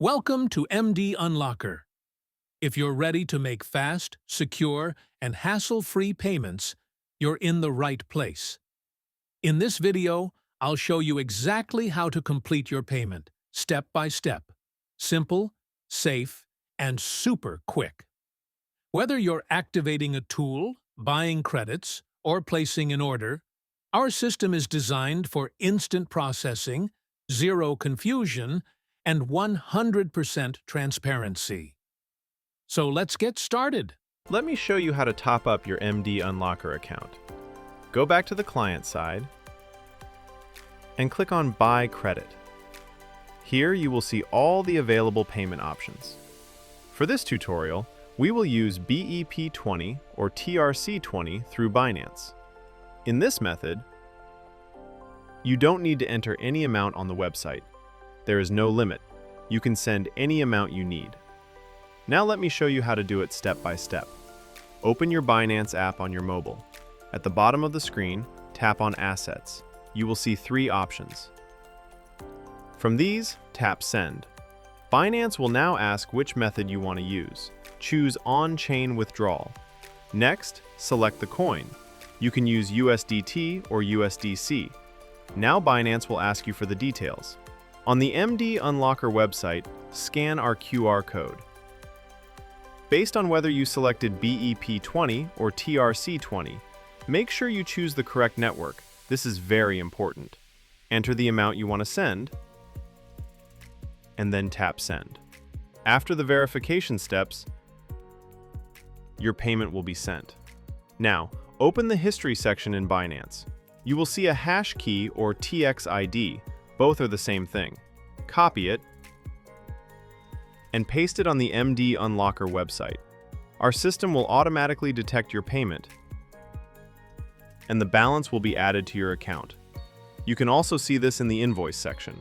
Welcome to MD Unlocker. If you're ready to make fast, secure, and hassle-free payments, you're in the right place. In this video, I'll show you exactly how to complete your payment, step by step. Simple, safe, and super quick. Whether you're activating a tool, buying credits, or placing an order, our system is designed for instant processing, zero confusion, and 100% transparency. So let's get started. Let me show you how to top up your MD Unlocker account. Go back to the client side and click on Buy Credit. Here you will see all the available payment options. For this tutorial, we will use BEP20 or TRC20 through Binance. In this method, you don't need to enter any amount on the website. There is no limit. You can send any amount you need. Now let me show you how to do it step by step. Open your Binance app on your mobile. At the bottom of the screen, tap on Assets. You will see three options. From these, tap Send. Binance will now ask which method you want to use. Choose On-Chain Withdrawal. Next, select the coin. You can use USDT or USDC. Now Binance will ask you for the details. On the MD Unlocker website, scan our QR code. Based on whether you selected BEP20 or TRC20, make sure you choose the correct network. This is very important. Enter the amount you want to send, and then tap Send. After the verification steps, your payment will be sent. Now, open the History section in Binance. You will see a hash key or TxID. Both are the same thing. Copy it and paste it on the MD Unlocker website. Our system will automatically detect your payment, and the balance will be added to your account. You can also see this in the invoice section.